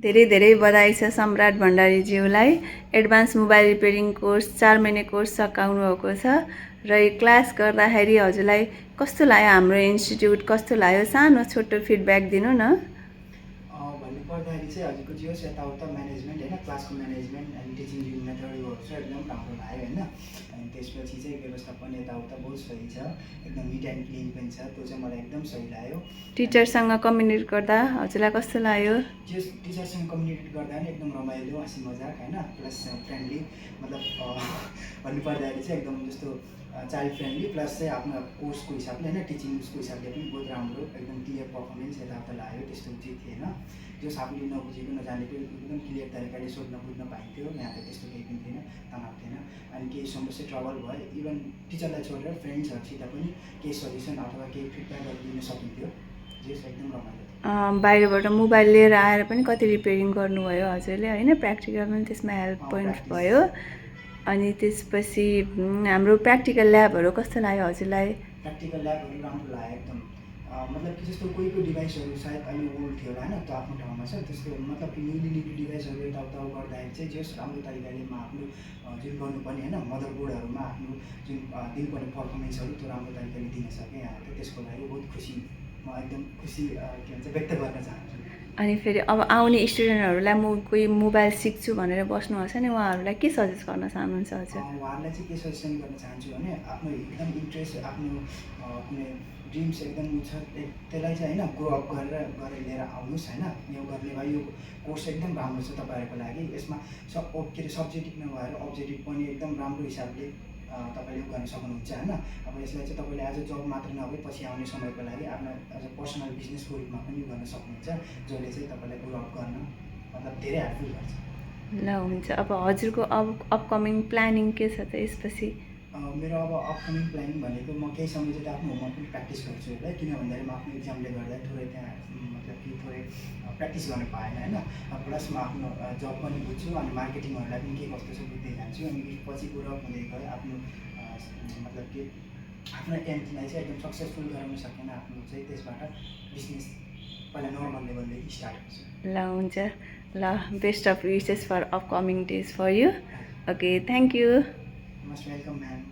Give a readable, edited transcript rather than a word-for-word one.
धेरै धेरै बधाई छ सम्राट भण्डारीज्यूलाई। एडभान्स मोबाइल रिपेयरिङ कोर्स 4 महिने कोर्स सकाउनु भएको छ र यो क्लास गर्दाखेरि हजुरलाई कस्तो लाग्यो, हाम्रो इन्स्टिट्युट कस्तो लाग्यो, सानो छोटो फिडब्याक दिनु न। भन्नुपर्दाखेरि चाहिँ हजुरको जे होस् यताउता म्यानेजमेन्ट होइन, क्लासको म्यानेजमेन्ट अनि टिचिङ मेथडहरू चाहिँ एकदम राम्रो लाग्यो होइन। अनि त्यसपछि चाहिँ व्यवस्थापन यताउता बहुत सही छ, एकदम निट एन्ड क्लिन पनि छ, त्यो चाहिँ मलाई एकदम सही लाग्यो। टिचरसँग कम्युनिकेट गर्दा हजुरलाई कस्तो लाग्यो? जो टिचरसँग कम्युनिकेट गर्दा पनि एकदम रमाइलो, हाँसी मजाक होइन, प्लस फ्रेन्डली, मतलब भन्नुपर्दाखेरि चाहिँ एकदम जस्तो चाइल्ड फ्रेन्डली, प्लस चाहिँ आफ्नो कोर्सको हिसाबले होइन, टिचिङ उसको हिसाबले पनि बहुत राम्रो, एकदम क्लियर पर्फर्मेन्स यताउता लाग्यो, त्यस्तो चाहिँ थिएन। जस आफूले नबुझेको नजानेको एकदम क्लियर तरिकाले सोध्न बुझ्न पाइन्थ्यो। यहाँ त त्यस्तो केही पनि थिएन, तनाव थिएन। अनि केही समस्या ट्रबल भयो इभन टिचरलाई छोडेर फ्रेन्ड्सहरूसित पनि केही सजेसन अथवा केही फिडब्याकहरू दिन सकिन्थ्यो, जस एकदम रमाइलो थियो। बाहिरबाट मोबाइल लिएर आएर पनि कति रिपेयरिङ गर्नुभयो हजुरले होइन, प्र्याक्टिकल पनि त्यसमा हेल्प पोइन्ट भयो। अनि त्यसपछि हाम्रो प्र्याक्टिकल ल्याबहरू कस्तो लाग्यो हजुरलाई? प्र्याक्टिकल ल्याबहरू राम्रो लाग्यो एकदम। मतलब कि जस्तो कोही कोही डिभाइसहरू सायद अलिक ओल्ड थियो होला होइन, त्यो आफ्नो ठाउँमा छ, त्यस्तो मतलब कि न्युली डिभाइसहरू यताउता गर्दाखेरि चाहिँ जस राम्रो तरिकाले आफ्नो जुन गर्नुपर्ने होइन मदरबोर्डहरूमा आफ्नो जुन दिनुपर्ने पर्फर्मेन्सहरू त्यो राम्रो तरिकाले दिन सकेँ। यहाँ त त्यसको लागि बहुत खुसी, म एकदम खुसी के भन्छ व्यक्त गर्न चाहन्छु। अनि फेरि अब आउने स्टुडेन्टहरूलाई म कोही मोबाइल सिक्छु भनेर बस्नुहुन्छ नि, उहाँहरूलाई के सजेस्ट गर्न चाहनुहुन्छ हजुर? उहाँहरूलाई चाहिँ के सजेसन गर्न चाहन्छु भने आफ्नो एकदम इन्ट्रेस्ट, आफ्नो कुनै ड्रिम्स एकदम छ त्यसलाई चाहिँ होइन ग्रो अप गरेर लिएर आउनुहोस् होइन। यो गर्ने भए यो कोर्स एकदम राम्रो छ तपाईँहरूको लागि। यसमा के अरे सब्जेक्टिभ नभएर अब्जेक्टिभ पनि एकदम राम्रो हिसाबले तपाईँले गर्न सक्नुहुन्छ होइन। अब यसलाई चाहिँ तपाईँले एज अ जब मात्र नभए पछि आउने समयको लागि आफ्नो एज अ पर्सनल बिजनेसको रूपमा पनि गर्न सक्नुहुन्छ, जसले चाहिँ तपाईँलाई ग्रो अप गर्न मतलब धेरै हेल्पफुल गर्छ। ल हुन्छ। अब हजुरको अब अपकमिङ प्लानिङ के छ त यसपछि? मेरो अब अपकमिङ प्लानिङ भनेको म केही समय चाहिँ आफ्नो होमवर्क पनि प्र्याक्टिस गर्छु होइन, किन भन्दाखेरि म आफ्नो इक्जामले गर्दा थोरै त्यहाँ मतलब कि थोरै प्र्याक्टिस गर्न पाएन होइन। प्लस म आफ्नो जब पनि बुझ्छु अनि मार्केटिङहरूलाई पनि के कस्तो छ बुझ्दै जान्छु। अनि पछि ग्रो अप हुँदै गयो आफ्नो मतलब कि आफ्नो एमलाई चाहिँ एकदम सक्सेसफुल गराउन सकेन आफ्नो चाहिँ, त्यसबाट बिजनेस पहिला नर्मल लेभलदेखि स्टार्ट गर्छु। ल हुन्छ। ल best of wishes for upcoming days for you. Okay, thank you. Most welcome ma'am.